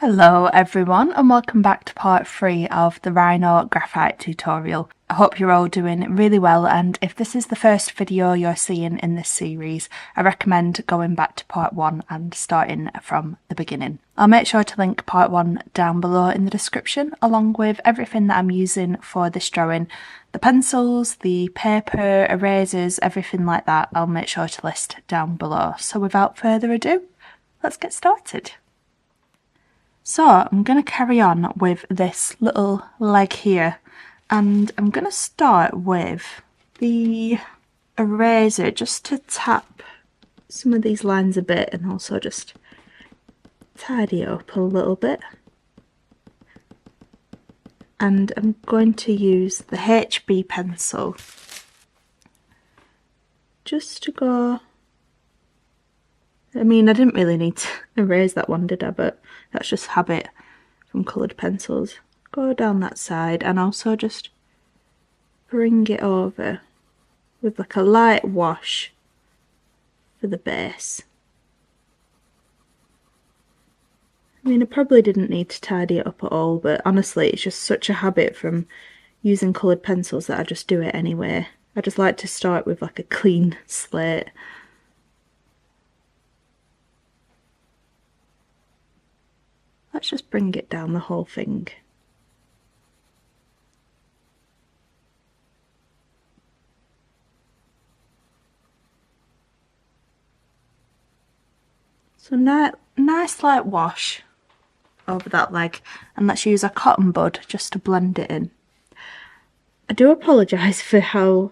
Hello everyone and welcome back to part 3 of the Rhino Graphite tutorial. I hope you're all doing really well, and if this is the first video you're seeing in this series, I recommend going back to part 1 and starting from the beginning. I'll make sure to link part 1 down below in the description, along with everything that I'm using for this drawing. The pencils, the paper, erasers, everything like that, I'll make sure to list down below. So without further ado, let's get started. So I'm going to carry on with this little leg here, and I'm going to start with the eraser just to tap some of these lines a bit and also just tidy it up a little bit. And I'm going to use the HB pencil just to go. I mean, I didn't really need to erase that one, did I? But that's just habit from coloured pencils. Go down that side and also just bring it over with like a light wash for the base. I mean, I probably didn't need to tidy it up at all, but honestly, it's just such a habit from using coloured pencils that I just do it anyway. I just like to start with like a clean slate. Let's just bring it down the whole thing. So nice light wash over that leg, and let's use a cotton bud just to blend it in. I do apologise for how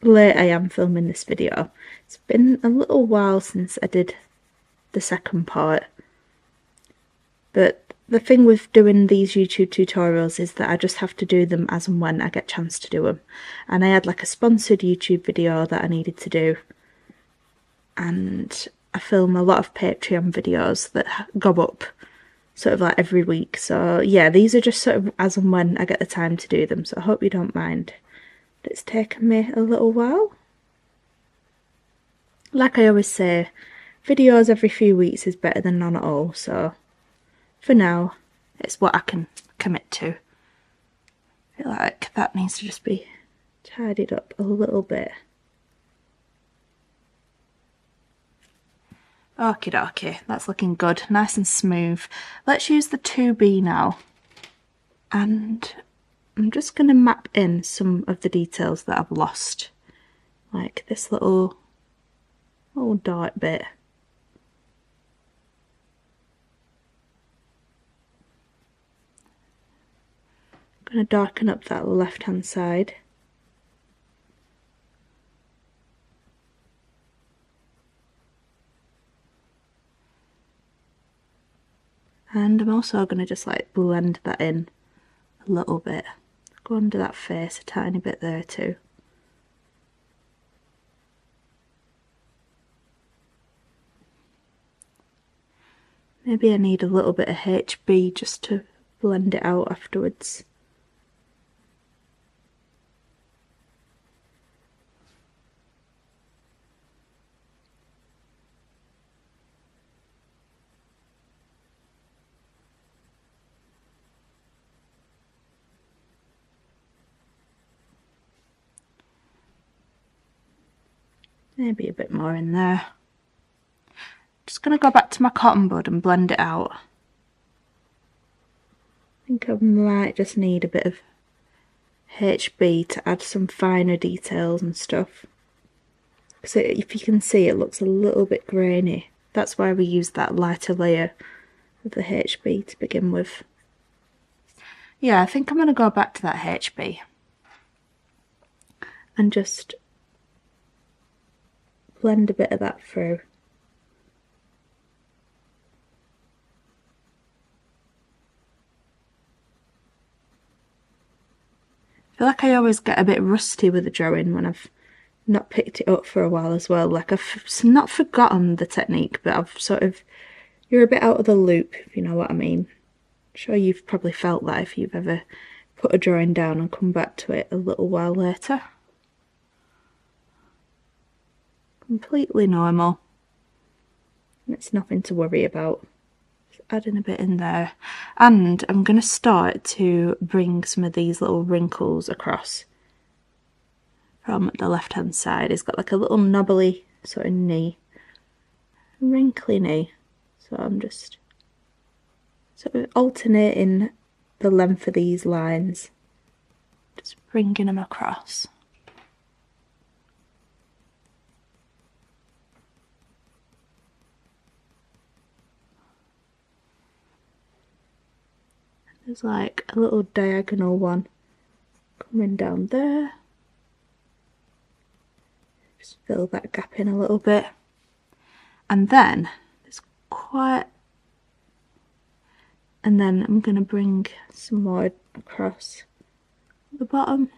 late I am filming this video. It's been a little while since I did the second part. But the thing with doing these YouTube tutorials is that I just have to do them as and when I get a chance to do them. And I had like a sponsored YouTube video that I needed to do. And I film a lot of Patreon videos that go up sort of like every week. So yeah, these are just sort of as and when I get the time to do them. So I hope you don't mind. But it's taken me a little while. Like I always say, videos every few weeks is better than none at all. So for now, it's what I can commit to. I feel like that needs to just be tidied up a little bit. Okie dokie, that's looking good, nice and smooth. Let's use the 2B now. And I'm just going to map in some of the details that I've lost. Like this little dark bit. I'm going to darken up that left hand side. And I'm also going to just like blend that in a little bit. Go under that face a tiny bit there too. Maybe I need a little bit of HB just to blend it out afterwards. Maybe a bit more in there. Just going to go back to my cotton bud and blend it out. I think I might just need a bit of HB to add some finer details and stuff. So if you can see, it looks a little bit grainy. That's why we use that lighter layer of the HB to begin with. Yeah, I think I'm going to go back to that HB and just blend a bit of that through. I feel like I always get a bit rusty with the drawing when I've not picked it up for a while as well. Like I've not forgotten the technique, but I've sort of, you're a bit out of the loop, if you know what I mean. I'm sure you've probably felt that if you've ever put a drawing down and come back to it a little while later. Completely normal. It's nothing to worry about. adding a bit in there, and I'm going to start to bring some of these little wrinkles across from the left hand side. It's got like a little knobbly sort of knee, wrinkly knee, so I'm just sort of alternating the length of these lines, just bringing them across. There's like a little diagonal one coming down there. Just fill that gap in a little bit. And then there's quite... And then I'm going to bring some more across the bottom.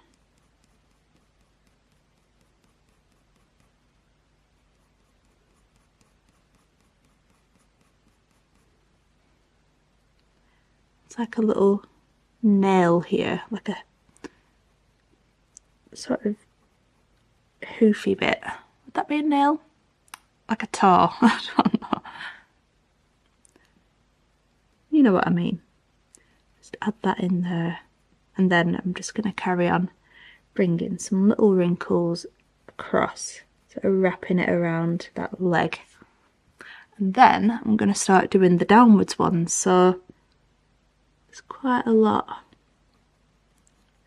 It's like a little nail here, like a sort of hoofy bit. Would that be a nail? Like a toe? I don't know. You know what I mean. Just add that in there. And then I'm just going to carry on bringing some little wrinkles across, sort of wrapping it around that leg. And then I'm going to start doing the downwards ones. So there's quite a lot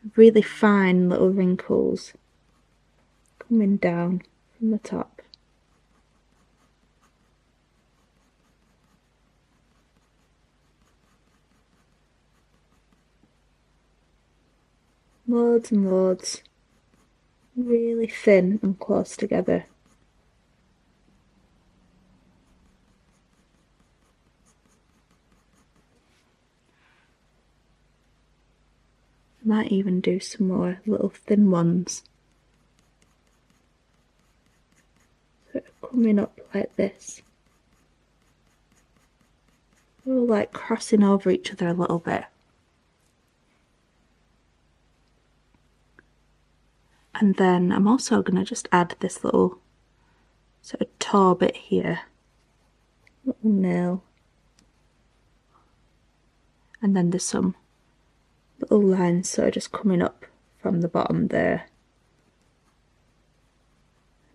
of really fine little wrinkles coming down from the top. Loads and loads, really thin and close together. Might even do some more little thin ones. Sort of coming up like this. All like crossing over each other a little bit. And then I'm also going to just add this little sort of toe bit here. Little nail. And then there's some little lines sort of just coming up from the bottom there.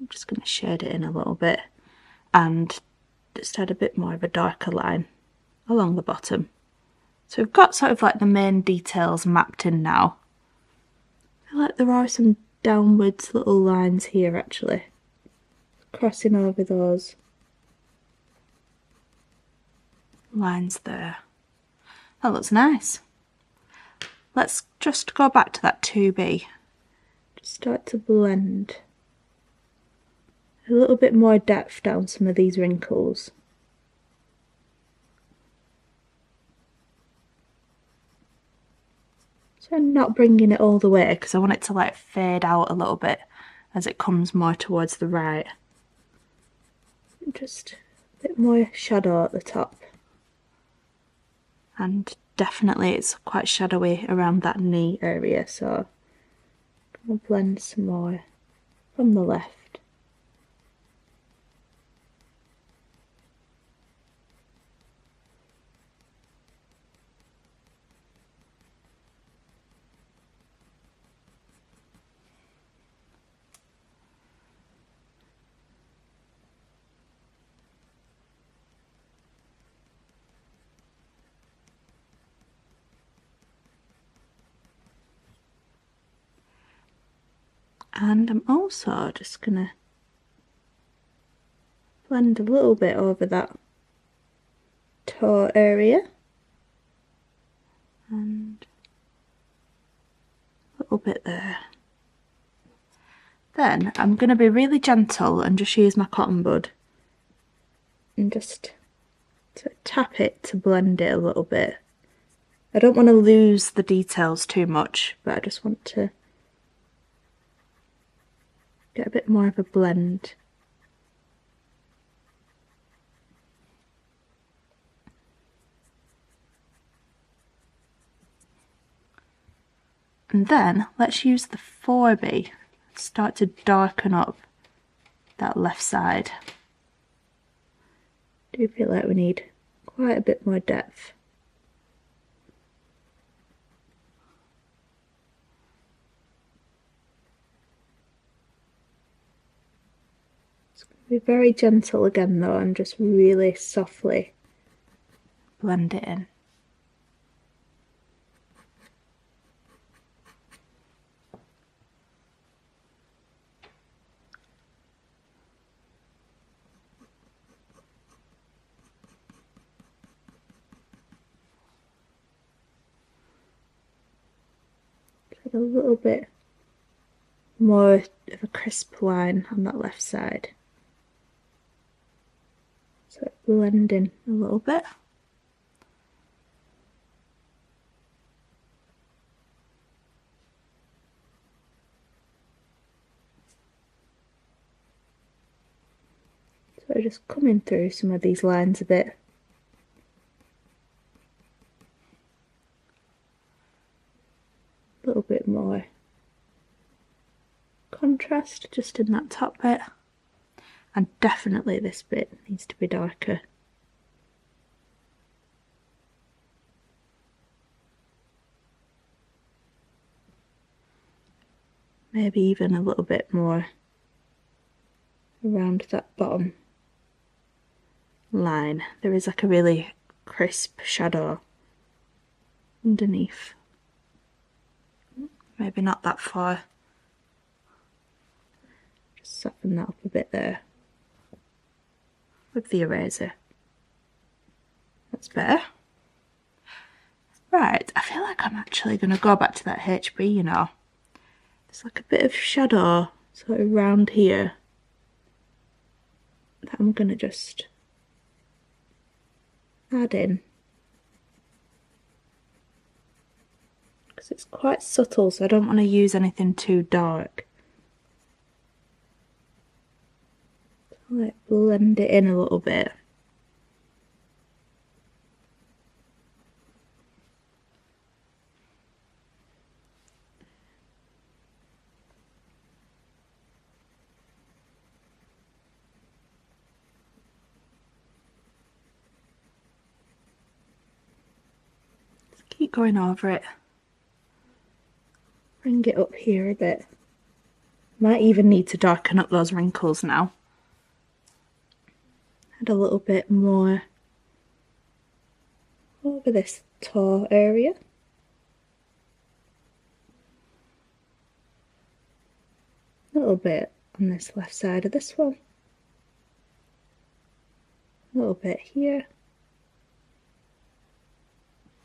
I'm just going to shade it in a little bit and just add a bit more of a darker line along the bottom. So we've got sort of like the main details mapped in now. I feel like there are some downwards little lines here actually, crossing over those lines there. That looks nice. Let's just go back to that 2B. Just start to blend a little bit more depth down some of these wrinkles. So I'm not bringing it all the way because I want it to like fade out a little bit as it comes more towards the right. Just a bit more shadow at the top. And definitely it's quite shadowy around that knee area, so I'm going to blend some more from the left. And I'm also just going to blend a little bit over that toe area. And a little bit there. Then I'm going to be really gentle and just use my cotton bud and just tap it to blend it a little bit. I don't want to lose the details too much, but I just want to get a bit more of a blend. And then let's use the 4B, start to darken up that left side. I do feel like we need quite a bit more depth. It's going to be very gentle again though, and just really softly blend it in. A little bit more of a crisp line on that left side, so it blend in a little bit. So just coming through some of these lines a bit. A little bit more contrast just in that top bit, and definitely this bit needs to be darker. Maybe even a little bit more around that bottom line. There is like a really crisp shadow underneath. Maybe not that far. Just soften that up a bit there with the eraser. That's better. Right, I feel like I'm actually going to go back to that HB, you know. There's like a bit of shadow sort of around here that I'm going to just add in. Because it's quite subtle, so I don't want to use anything too dark. Like blend it in a little bit. Just keep going over it. Bring it up here a bit. Might even need to darken up those wrinkles now. Add a little bit more over this toe area. A little bit on this left side of this one. A little bit here.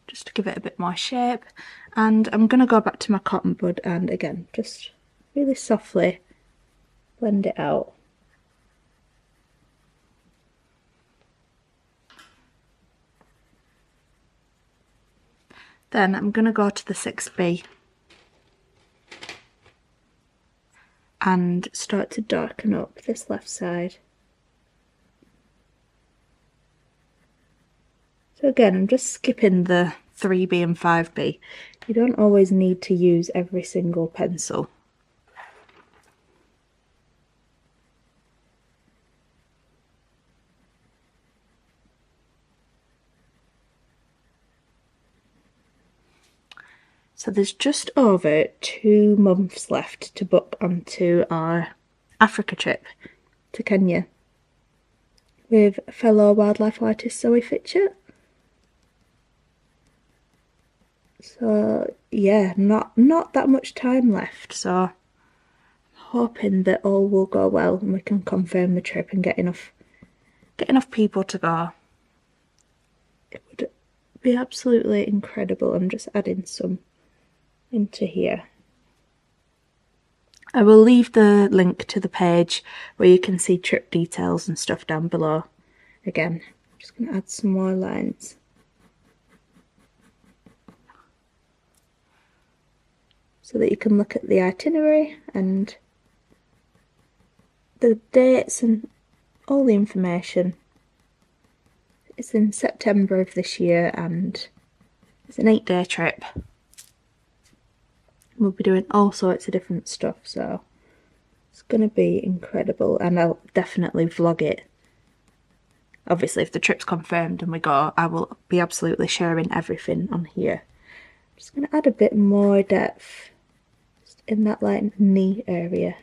Just to give it a bit more shape. And I'm going to go back to my cotton bud and again, just really softly blend it out. Then I'm going to go to the 6B and start to darken up this left side. So again, I'm just skipping the 3B and 5B. You don't always need to use every single pencil. So there's just over 2 months left to book onto our Africa trip to Kenya with fellow wildlife artist Zoe Fitchett. So yeah, not that much time left, so I'm hoping that all will go well and we can confirm the trip and get enough people to go. It would be absolutely incredible. I'm just adding some into here. I will leave the link to the page where you can see trip details and stuff down below. Again, I'm just going to add some more lines. So that you can look at the itinerary and the dates and all the information. It's in September of this year and it's an 8-day trip. We'll be doing all sorts of different stuff, so it's going to be incredible, and I'll definitely vlog it obviously if the trip's confirmed and we go, I will be absolutely sharing everything on here. I'm just going to add a bit more depth just in that like knee area.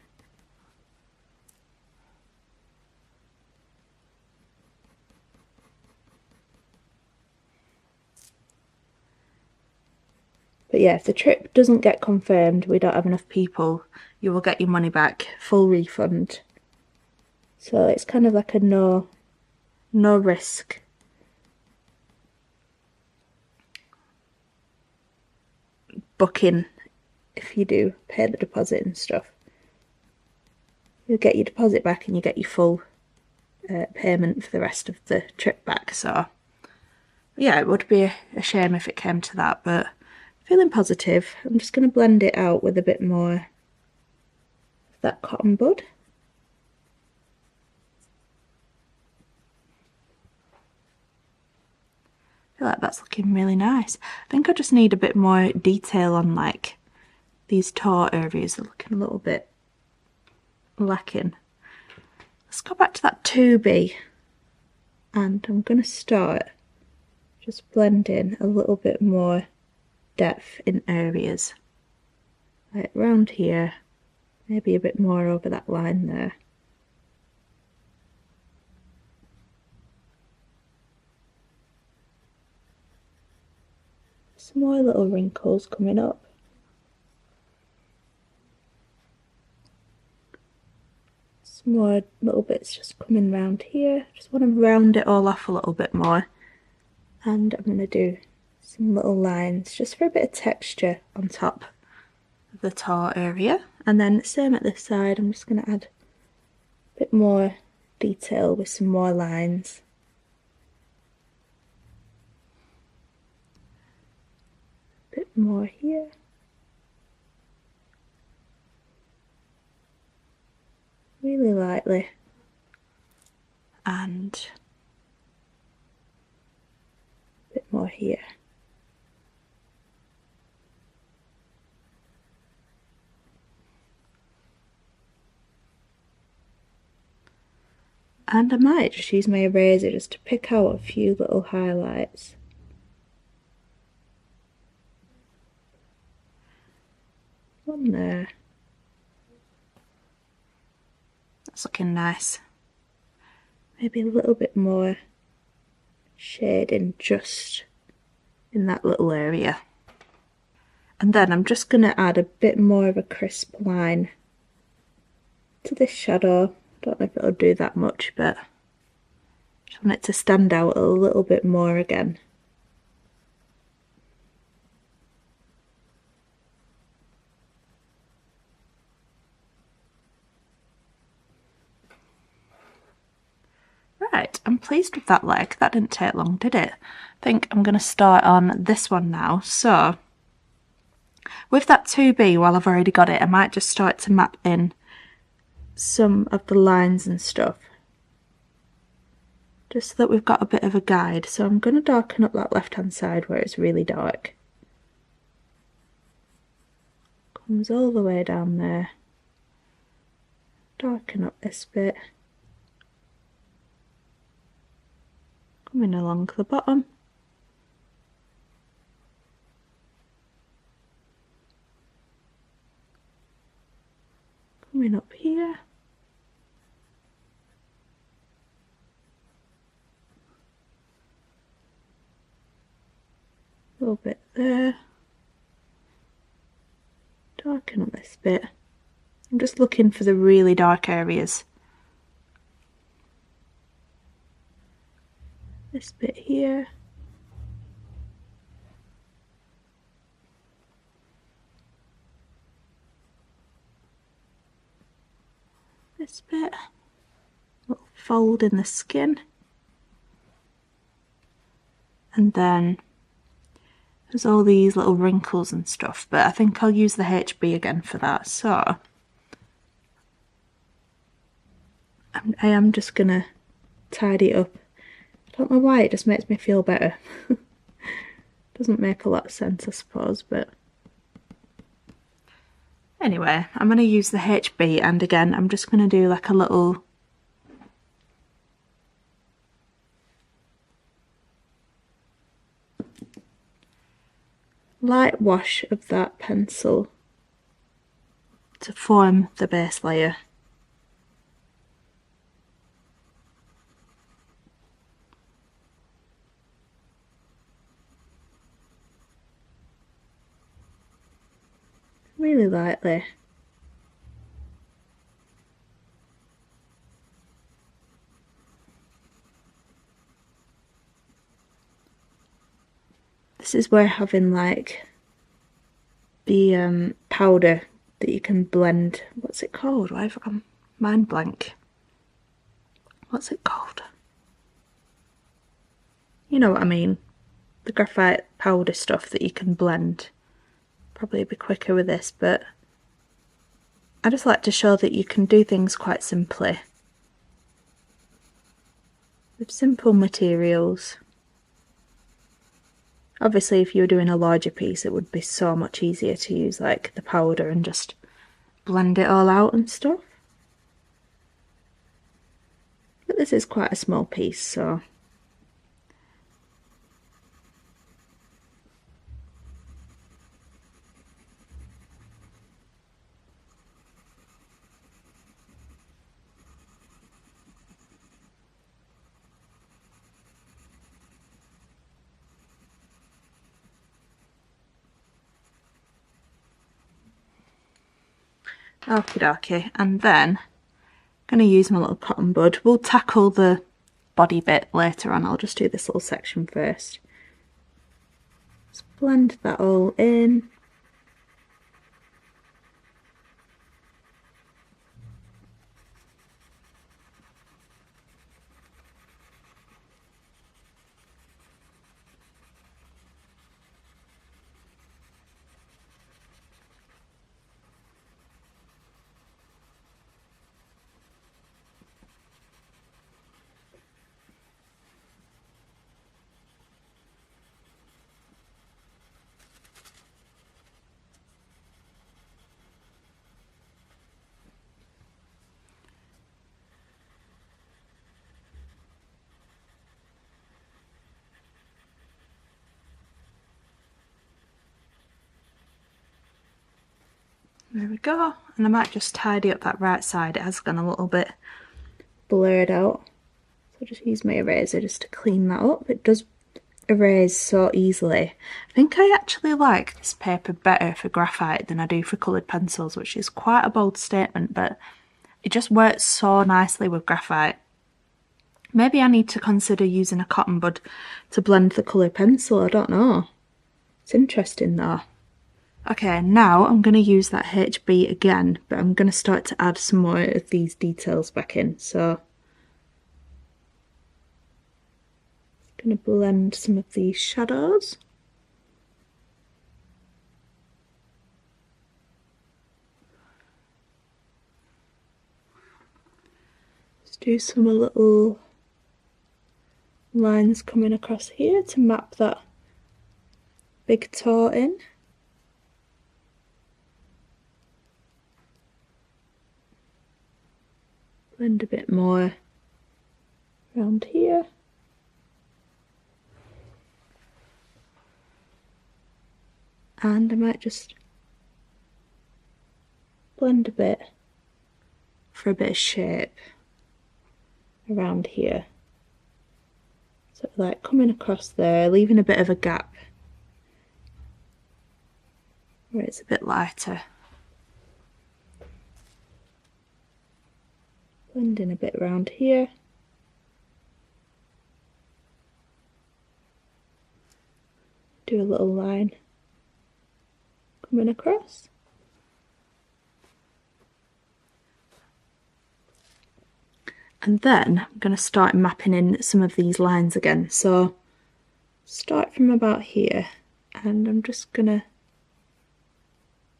But yeah, if the trip doesn't get confirmed, we don't have enough people, you will get your money back, full refund. So it's kind of like a no risk booking if you do pay the deposit and stuff. You'll get your deposit back and you get your full payment for the rest of the trip back. So yeah, it would be a shame if it came to that, but feeling positive. I'm just going to blend it out with a bit more of that cotton bud. I feel like that's looking really nice. I think I just need a bit more detail on like these toe areas. They're looking a little bit lacking. Let's go back to that 2B and I'm going to start just blending a little bit more depth in areas. Like around here, maybe a bit more over that line there. Some more little wrinkles coming up. Some more little bits just coming round here. Just want to round it all off a little bit more. And I'm going to do some little lines just for a bit of texture on top of the toe area. And then same at this side, I'm just going to add a bit more detail with some more lines. A bit more here. Really lightly. And a bit more here. And I might just use my eraser just to pick out a few little highlights. One there. That's looking nice. Maybe a little bit more shading just in that little area. And then I'm just going to add a bit more of a crisp line to this shadow. Don't know if it'll do that much, but just want it to stand out a little bit more again. Right, I'm pleased with that leg. That didn't take long, did it? I think I'm going to start on this one now. So with that 2B, while I've already got it, I might just start to map in some of the lines and stuff, just so that we've got a bit of a guide. So I'm going to darken up that left hand side where it's really dark. Comes all the way down there. Darken up this bit. Coming along the bottom. Coming up here. A little bit there. Darken up this bit. I'm just looking for the really dark areas. This bit here. This bit. Little fold in the skin. And then there's all these little wrinkles and stuff, but I think I'll use the HB again for that. So I am just gonna tidy it up. I don't know why, it just makes me feel better. Doesn't make a lot of sense, I suppose, but anyway, I'm gonna use the HB, and again I'm just gonna do like a little light wash of that pencil to form the base layer. Really lightly. This is where having like the powder that you can blend, what's it called? Why have I gone mind blank? What's it called? You know what I mean. The graphite powder stuff that you can blend. Probably a bit quicker with this, but I just like to show that you can do things quite simply with simple materials. Obviously if you were doing a larger piece it would be so much easier to use like the powder and just blend it all out and stuff. But this is quite a small piece, so okie dokie. And then I'm going to use my little cotton bud. We'll tackle the body bit later on. I'll just do this little section first. Just blend that all in. There we go, and I might just tidy up that right side. It has gone a little bit blurred out, so I'll just use my eraser just to clean that up. It does erase so easily. I think I actually like this paper better for graphite than I do for coloured pencils, which is quite a bold statement, but it just works so nicely with graphite. Maybe I need to consider using a cotton bud to blend the coloured pencil, I don't know. It's interesting though. Okay, now I'm going to use that HB again, but I'm going to start to add some more of these details back in. So I'm going to blend some of these shadows. Let's do some little lines coming across here to map that big toe in. Blend a bit more around here. And I might just blend a bit for a bit of shape around here. So like coming across there, leaving a bit of a gap where it's a bit lighter. Blend in a bit around here. Do a little line coming across. And then I'm going to start mapping in some of these lines again. So start from about here, and I'm just going to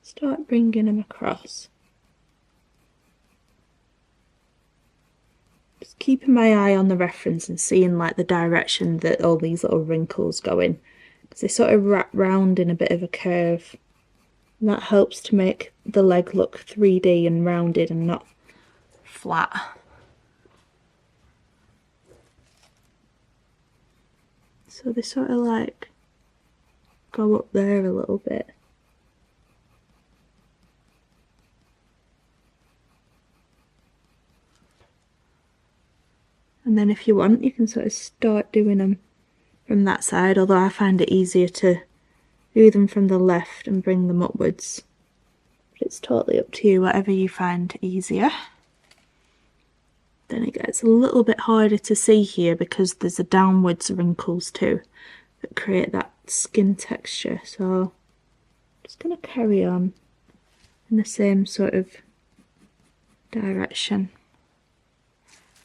start bringing them across. Just keeping my eye on the reference and seeing like the direction that all these little wrinkles go in, because they sort of wrap round in a bit of a curve, and that helps to make the leg look 3D and rounded and not flat. So they sort of like go up there a little bit. And then if you want, you can sort of start doing them from that side, although I find it easier to do them from the left and bring them upwards. But it's totally up to you, whatever you find easier. Then it gets a little bit harder to see here because there's the downwards wrinkles too that create that skin texture. So I'm just going to carry on in the same sort of direction.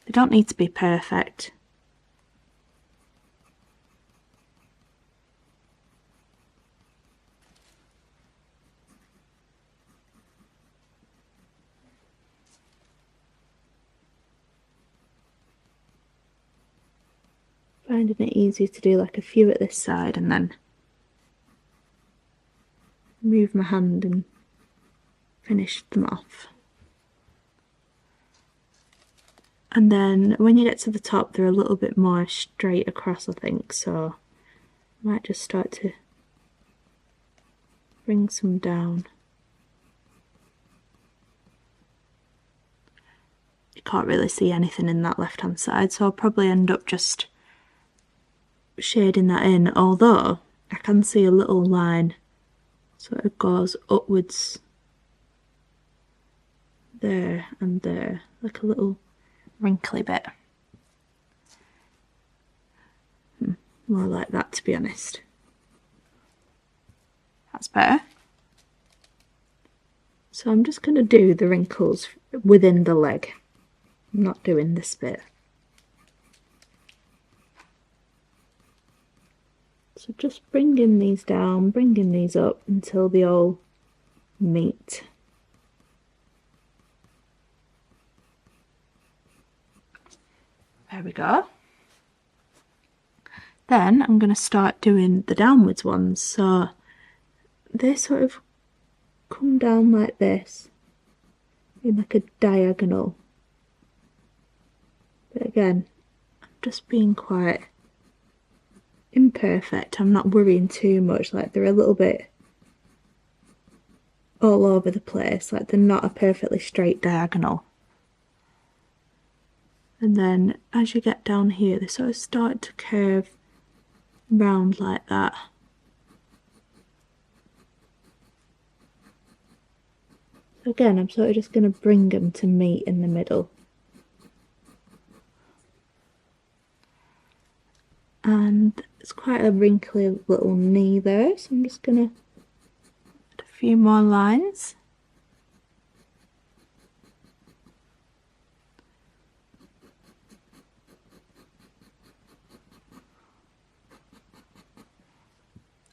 They don't need to be perfect. Finding it easier to do like a few at this side and then move my hand and finish them off. And then when you get to the top, they're a little bit more straight across, I think, so I might just start to bring some down. You can't really see anything in that left hand side, so I'll probably end up just shading that in, although I can see a little line sort of goes upwards there and there, like a little wrinkly bit. More like that, to be honest. That's better. So I'm just going to do the wrinkles within the leg. I'm not doing this bit. So just bringing these down, bringing these up until they all meet. There we go. Then I'm going to start doing the downwards ones. So they sort of come down like this in like a diagonal. But again, I'm just being quite imperfect. I'm not worrying too much, like they're a little bit all over the place, like they're not a perfectly straight diagonal. And then as you get down here, they sort of start to curve round like that. So again, I'm sort of just going to bring them to meet in the middle. And it's quite a wrinkly little knee there, so I'm just going to add a few more lines.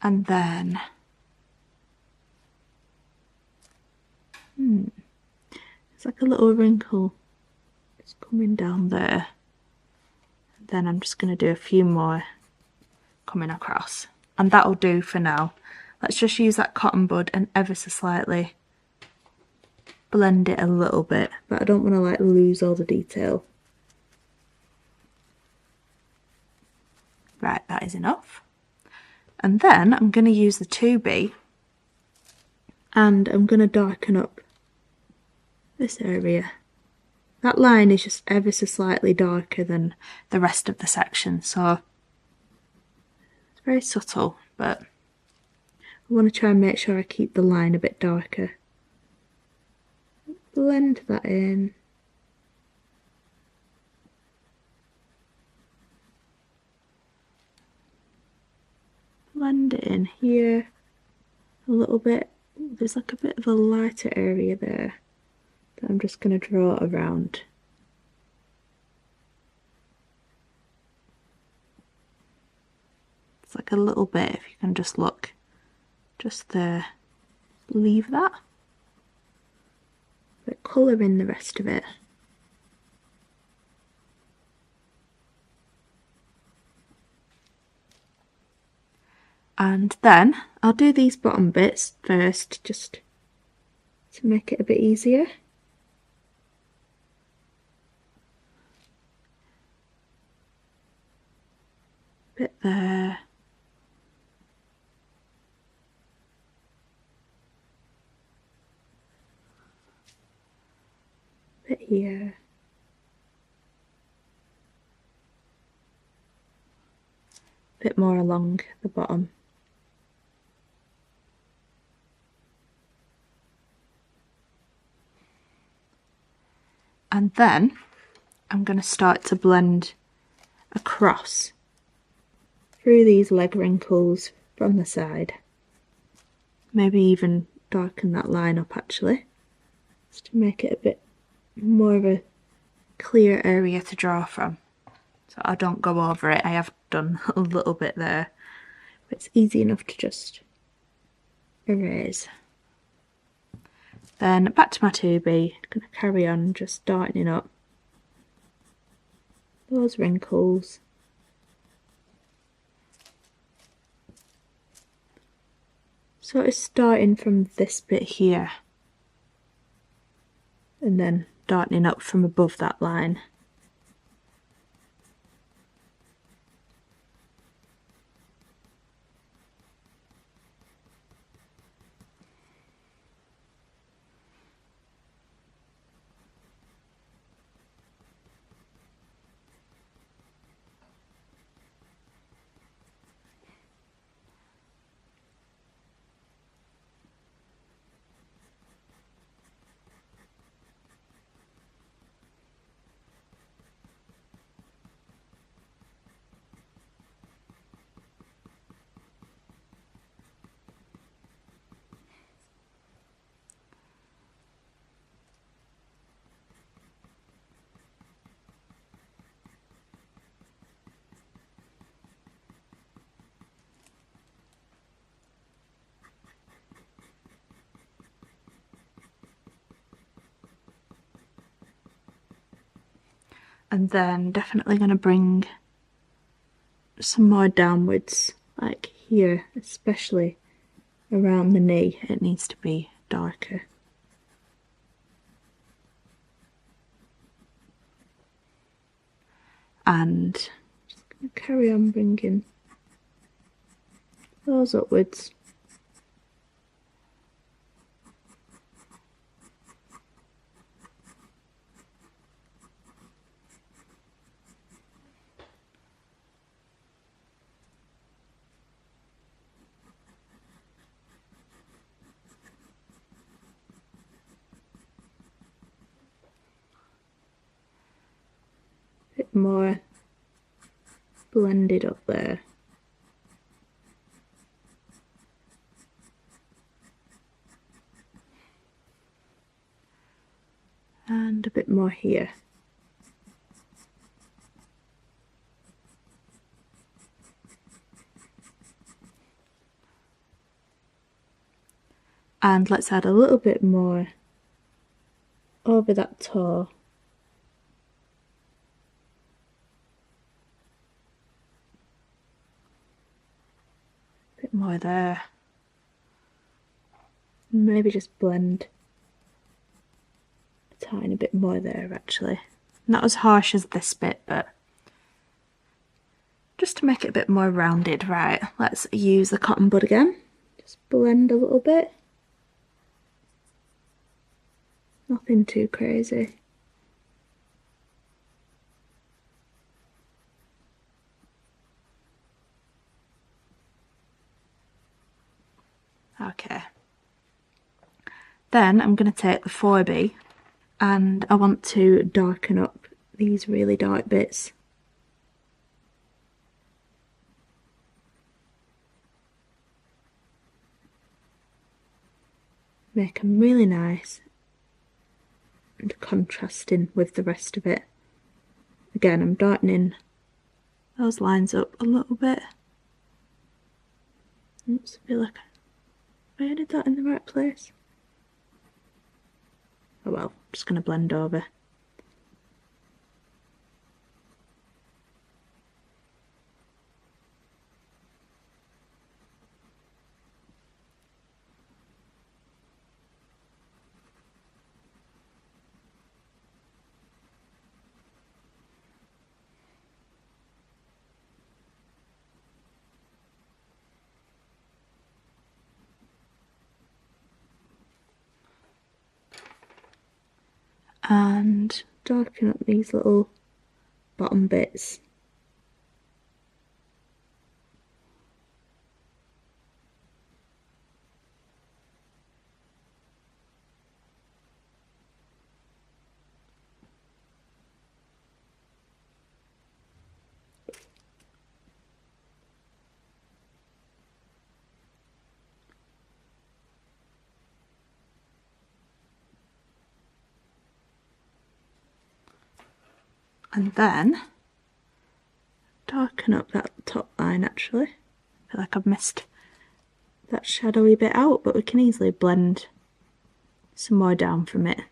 And then it's like a little wrinkle just coming down there. And then I'm just going to do a few more coming across. And that'll do for now. Let's just use that cotton bud and ever so slightly blend it a little bit, but I don't want to like lose all the detail. Right, that is enough. And then I'm going to use the 2B and I'm going to darken up this area. That line is just ever so slightly darker than the rest of the section, so it's very subtle, but I want to try and make sure I keep the line a bit darker. Blend that in. Blend it in here a little bit. There's like a bit of a lighter area there that I'm just going to draw around. It's like a little bit, if you can just look just there. Leave that. But colour in the rest of it. And then I'll do these bottom bits first, just to make it a bit easier. Bit there. bit here. A bit more along the bottom. And then I'm going to start to blend across through these leg wrinkles from the side. Maybe even darken that line up actually, just to make it a bit more of a clear area to draw from. So I don't go over it. I have done a little bit there, but it's easy enough to just erase. Then back to my 2B, I'm going to carry on just darkening up those wrinkles. Sort of starting from this bit here and then darkening up from above that line. And then definitely going to bring some more downwards, like here, especially around the knee. It needs to be darker. And just going to carry on bringing those upwards. Bit more blended up there. And a bit more here. And let's add a little bit more over that toe. Bit more there. Maybe just blend a tiny bit more there actually. Not as harsh as this bit, but just to make it a bit more rounded. Right, let's use the cotton bud again. Just blend a little bit. Nothing too crazy. Okay. Then I'm going to take the 4B and I want to darken up these really dark bits. Make them really nice and contrasting with the rest of it. Again, I'm darkening those lines up a little bit. Oops, I feel like I added that in the right place. Oh well, I'm just going to blend over. and darken up these little bottom bits. And then darken up that top line actually. I feel like I've missed that shadowy bit out, but we can easily blend some more down from it.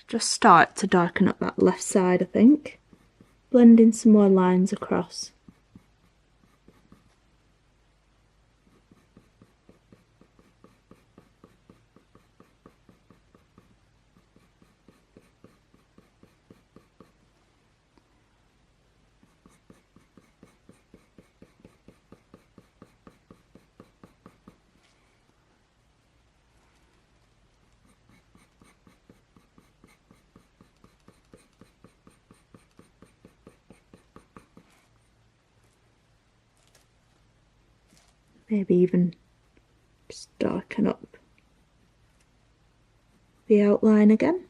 Just start to darken up that left side, I think. Blending some more lines across. Maybe even just darken up the outline again.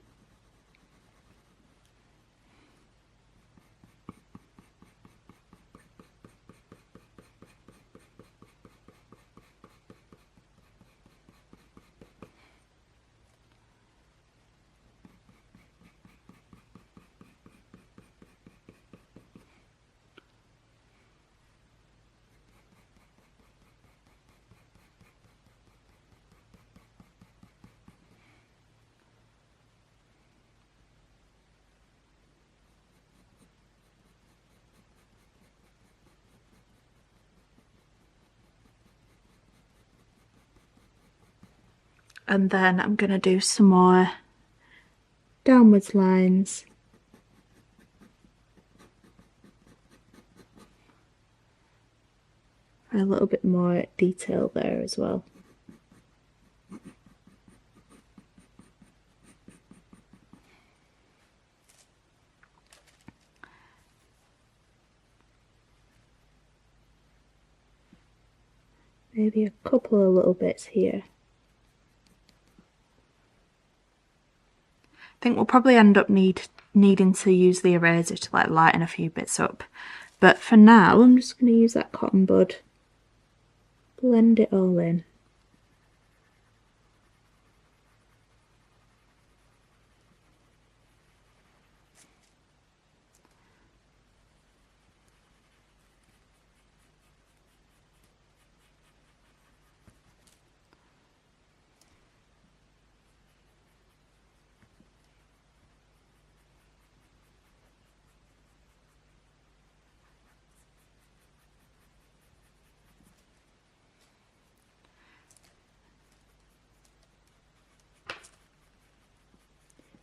And then I'm going to do some more downwards lines. A little bit more detail there as well. Maybe a couple of little bits here. I think we'll probably end up needing to use the eraser to like lighten a few bits up. But for now, I'm just going to use that cotton bud. Blend it all in.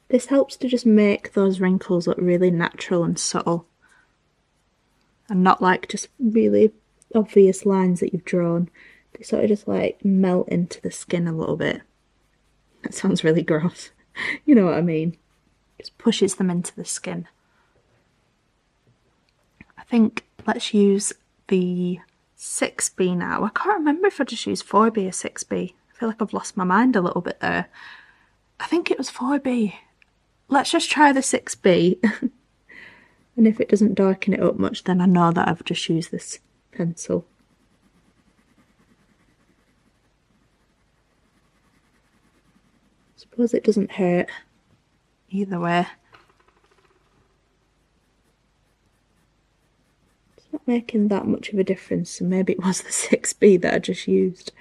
This helps to just make those wrinkles look really natural and subtle, and not like just really obvious lines that you've drawn. They sort of just like melt into the skin a little bit. That sounds really gross. You know what I mean? Just pushes them into the skin. I think let's use the 6B now. I can't remember if I just used 4B or 6B. I feel like I've lost my mind a little bit there. I think it was 4B. Let's just try the 6B. And if it doesn't darken it up much, then I know that I've just used this pencil. Suppose it doesn't hurt either way. It's not making that much of a difference, so maybe it was the 6B that I just used.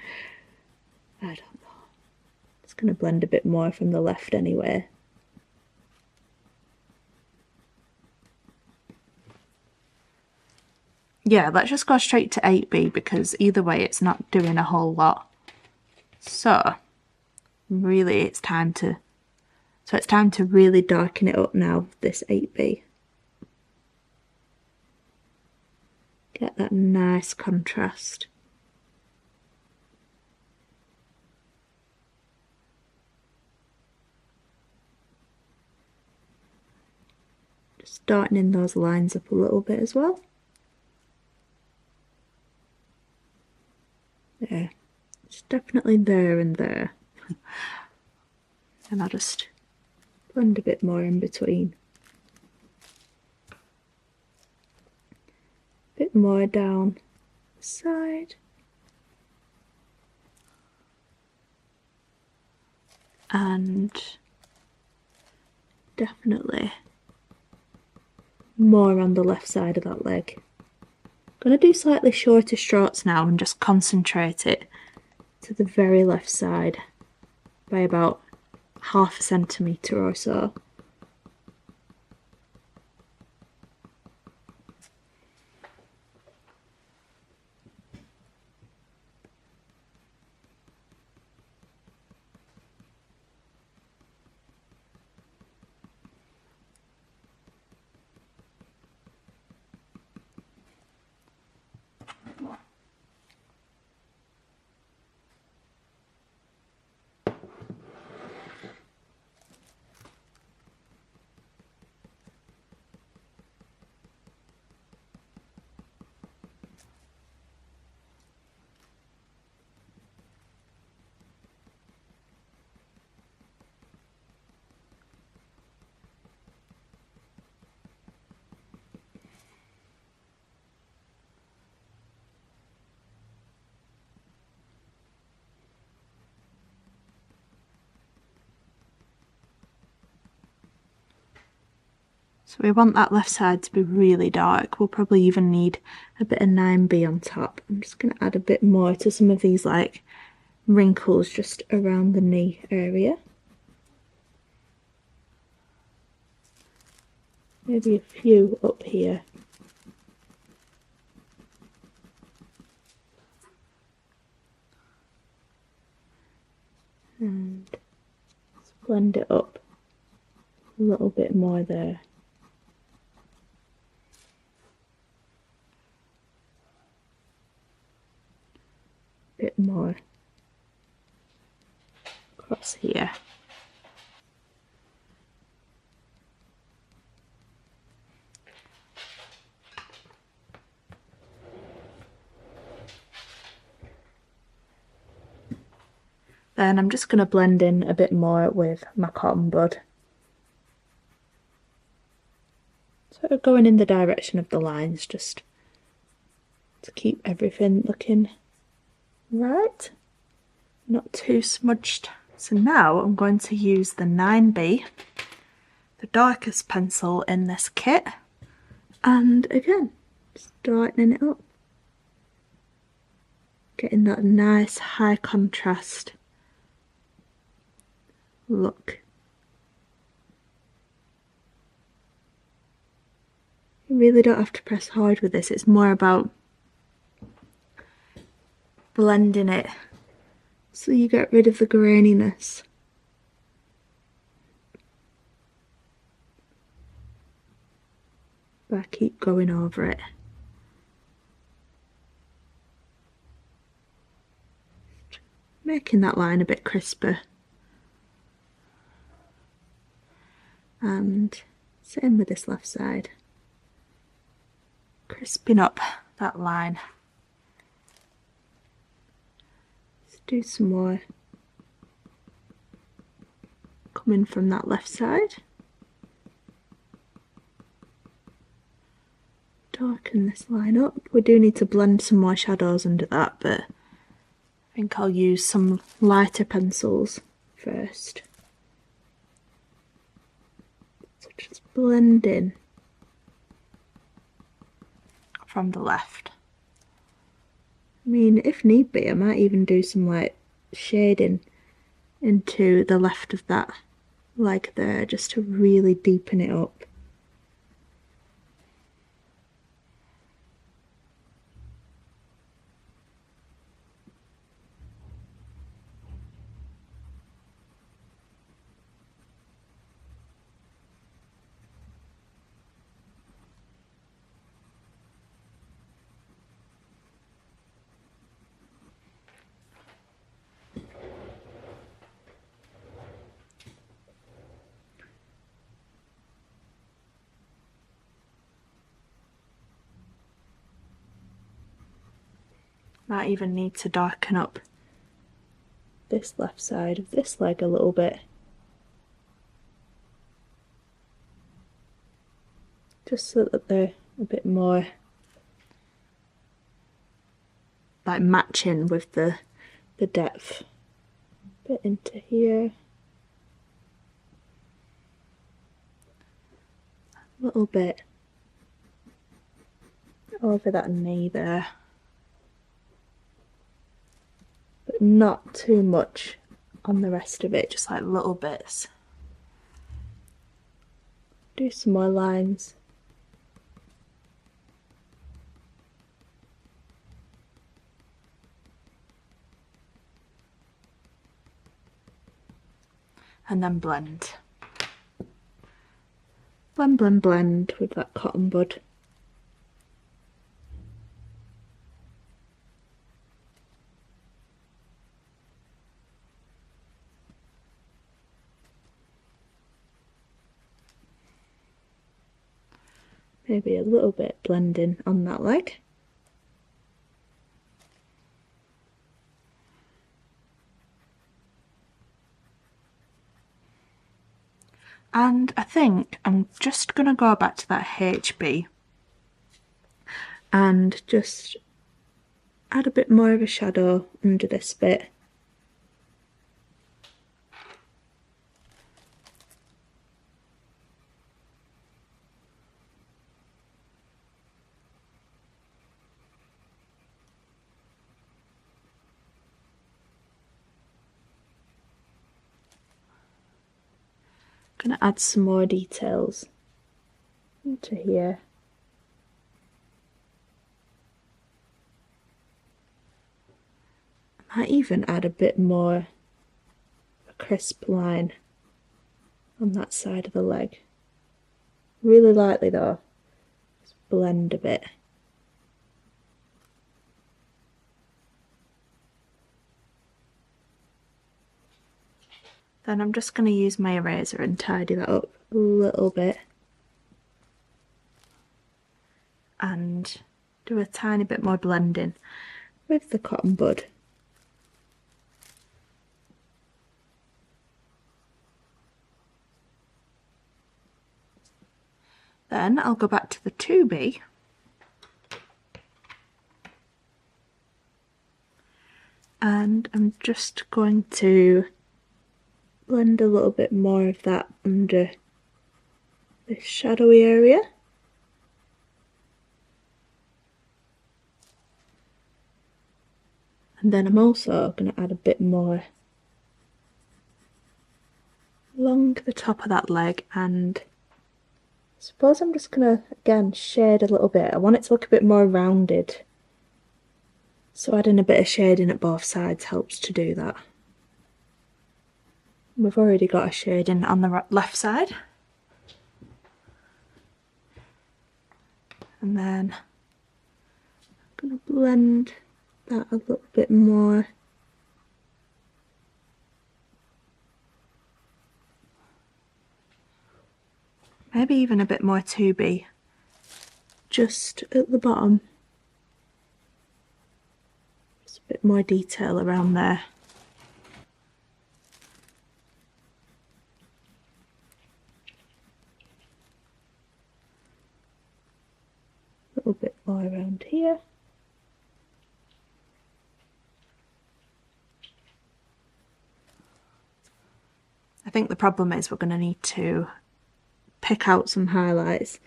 I don't know. It's going to blend a bit more from the left anyway. Yeah, let's just go straight to 8B because either way it's not doing a whole lot. So really it's time to really darken it up now, this 8B. Get that nice contrast. Just darkening those lines up a little bit as well. There, it's definitely there and there. And I'll just blend a bit more in between. A bit more down the side. And definitely more on the left side of that leg. I'm going to do slightly shorter strokes now and just concentrate it to the very left side by about ½ centimetre or so. So we want that left side to be really dark. We'll probably even need a bit of 9B on top. I'm just going to add a bit more to some of these like wrinkles just around the knee area. Maybe a few up here. And let's blend it up a little bit more there. Bit more across here. Then I'm just going to blend in a bit more with my cotton bud. Sort of going in the direction of the lines just to keep everything looking right, not too smudged. So now I'm going to use the 9B, the darkest pencil in this kit, and again, just darkening it up. Getting that nice high contrast look. You really don't have to press hard with this, it's more about blending it so you get rid of the graininess. But I keep going over it. Making that line a bit crisper. And same with this left side. Crisping up that line. Let's do some more coming from that left side. Darken this line up. We do need to blend some more shadows under that, but I think I'll use some lighter pencils first. So just blend in from the left. I mean, if need be, I might even do some like shading into the left of that leg there, just to really deepen it up. Might even need to darken up this left side of this leg a little bit. Just so that they're a bit more like matching with the depth. A bit into here. A little bit over that knee there. But not too much on the rest of it, just like little bits. Do some more lines. And then blend. Blend, blend, blend with that cotton bud. Maybe a little bit blending on that leg. And I think I'm just going to go back to that HB and just add a bit more of a shadow under this bit. Gonna add some more details into here. I might even add a bit more of a crisp line on that side of the leg. Really lightly though, just blend a bit. Then I'm just going to use my eraser and tidy that up a little bit. And do a tiny bit more blending with the cotton bud. Then I'll go back to the 2B. And I'm just going to blend a little bit more of that under this shadowy area. And then I'm also going to add a bit more along the top of that leg, and I suppose I'm just going to again shade a little bit. I want it to look a bit more rounded, so adding a bit of shading at both sides helps to do that. We've already got a shading on the left side. And then I'm going to blend that a little bit more. Maybe even a bit more 2B, just at the bottom. Just a bit more detail around there. A little bit more around here. I think the problem is we're going to need to pick out some highlights.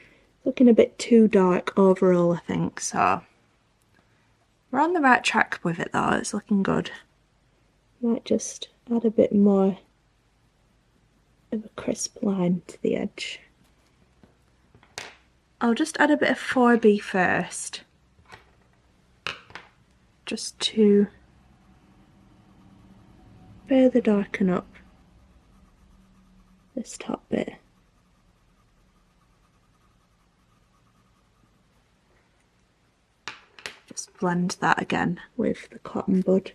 Looking a bit too dark overall, I think, so we're on the right track with it though, it's looking good. Might just add a bit more of a crisp line to the edge. I'll just add a bit of 4B first, just to further darken up this top bit. Just blend that again with the cotton bud.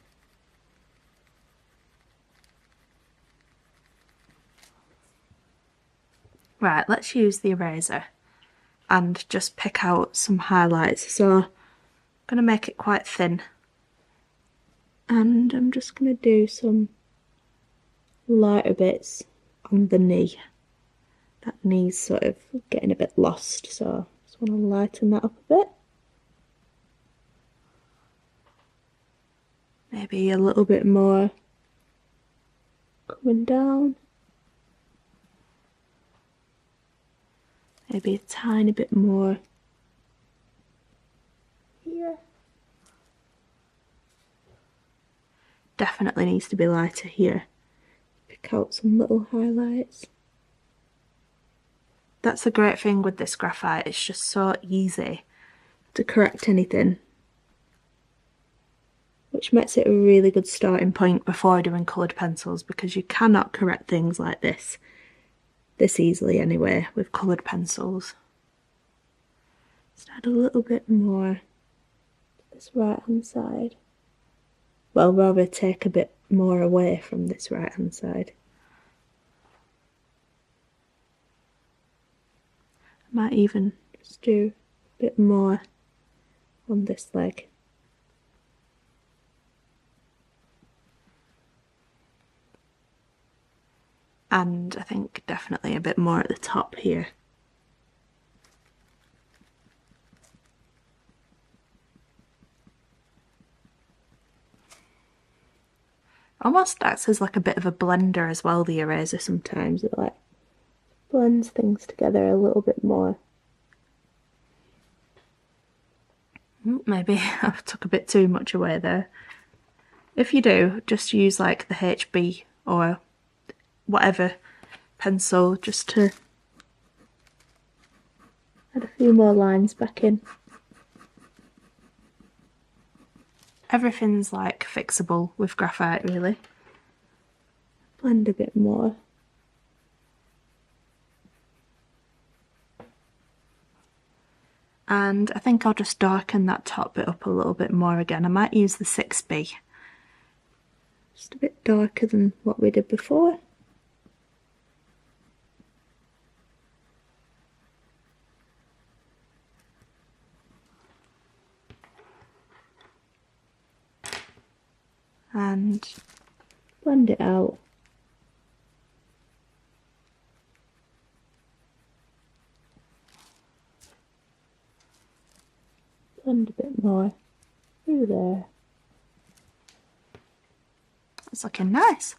Right, let's use the eraser and just pick out some highlights. So I'm going to make it quite thin And I'm just going to do some lighter bits on the knee. That knee's sort of getting a bit lost, so I just want to lighten that up a bit. Maybe a little bit more coming down. Maybe a tiny bit more here. Definitely needs to be lighter here. Pick out some little highlights. That's the great thing with this graphite, it's just so easy to correct anything, which makes it a really good starting point before doing coloured pencils, because you cannot correct things like this easily anyway with coloured pencils. Just add a little bit more to this right hand side. Well, rather take a bit more away from this right hand side. I might even just do a bit more on this leg. And I think definitely a bit more at the top here. Almost acts as like a bit of a blender as well, the eraser sometimes. It like blends things together a little bit more. Maybe I took a bit too much away there. If you do, just use like the HB or whatever pencil just to add a few more lines back in. Everything's like fixable with graphite really. Blend a bit more. And I think I'll just darken that top bit up a little bit more again. I might use the 6B. Just a bit darker than what we did before. And blend it out. Blend a bit more through there. It's looking nice.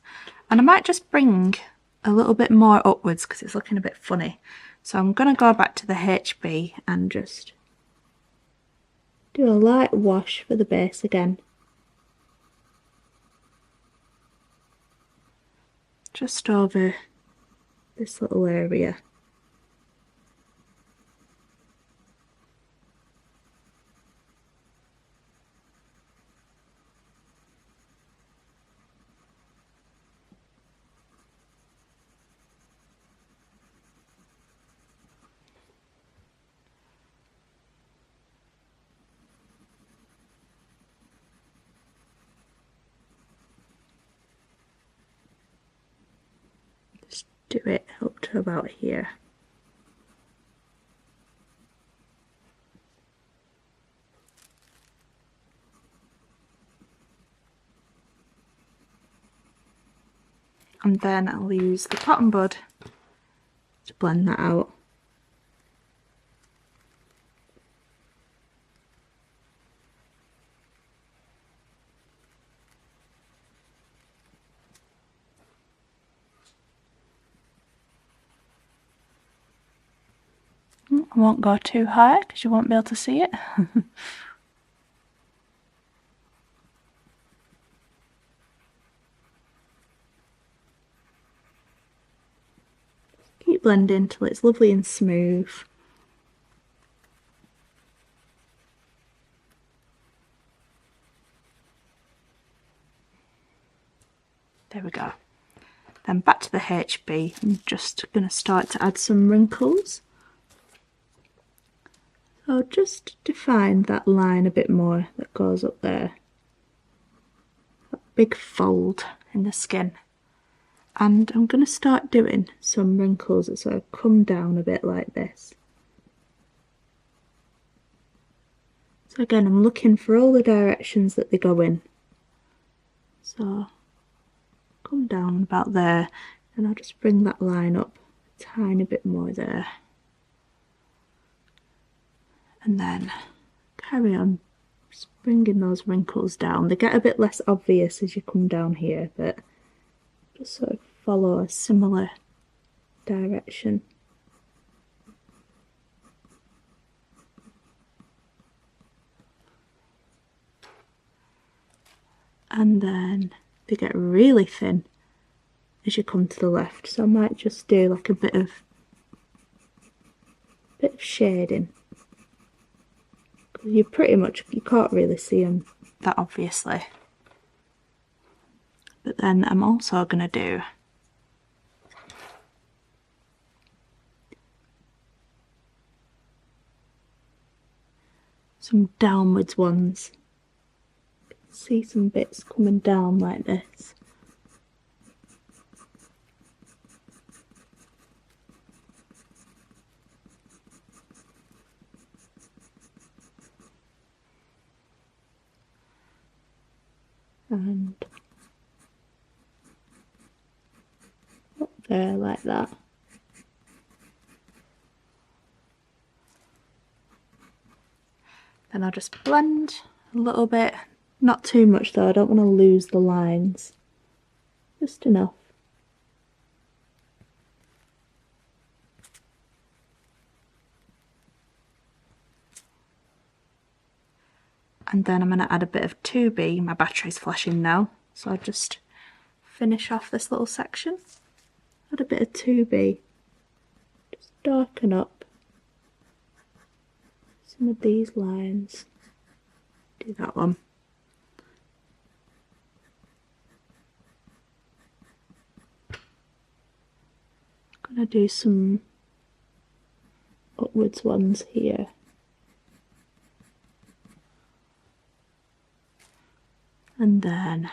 And I might just bring a little bit more upwards because it's looking a bit funny. So I'm going to go back to the HB and just do a light wash for the base again. Just over this little area. Just do it up to about here. And then I'll use the cotton bud to blend that out. I won't go too high because you won't be able to see it. Keep blending till it's lovely and smooth. There we go. Then back to the HB, I'm just going to start to add some wrinkles. So just define that line a bit more that goes up there. That big fold in the skin. And I'm going to start doing some wrinkles that sort of come down a bit like this. So again, I'm looking for all the directions that they go in. So come down about there, and I'll just bring that line up a tiny bit more there. And then carry on just bringing those wrinkles down. They get a bit less obvious as you come down here, but just sort of follow a similar direction. And then they get really thin as you come to the left, so I might just do like a bit of shading. You can't really see them that obviously. But then I'm also going to do some downwards ones. You can see some bits coming down like this. And up there like that. Then I'll just blend a little bit, not too much though, I don't want to lose the lines, just enough. And then I'm going to add a bit of 2B, my battery's flashing now, so I'll just finish off this little section. Add a bit of 2B, just darken up some of these lines. Do that one. I'm going to do some upwards ones here. And then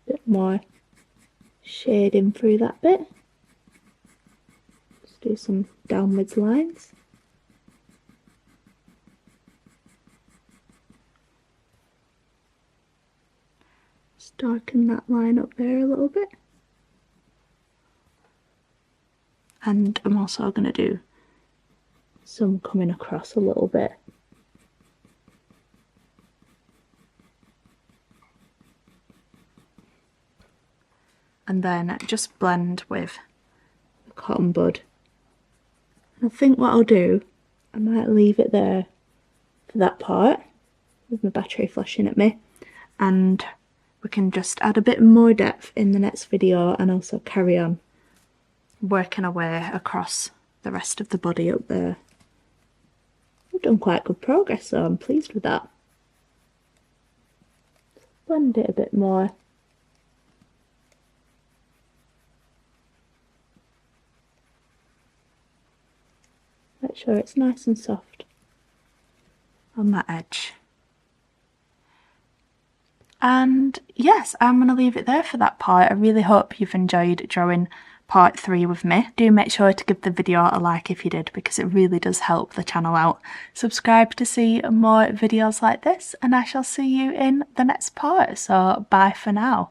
a bit more shading through that bit. Just do some downwards lines. Just darken that line up there a little bit. And I'm also going to do some coming across a little bit. And then just blend with the cotton bud. I think what I'll do, I might leave it there for that part with my battery flashing at me, and we can just add a bit more depth in the next video and also carry on working our way across the rest of the body up there. We've done quite good progress, so I'm pleased with that. Blend it a bit more. Make sure it's nice and soft on that edge. And yes, I'm going to leave it there for that part. I really hope you've enjoyed drawing part 3 with me. Do make sure to give the video a like if you did, because it really does help the channel out. Subscribe to see more videos like this, and I shall see you in the next part. So bye for now.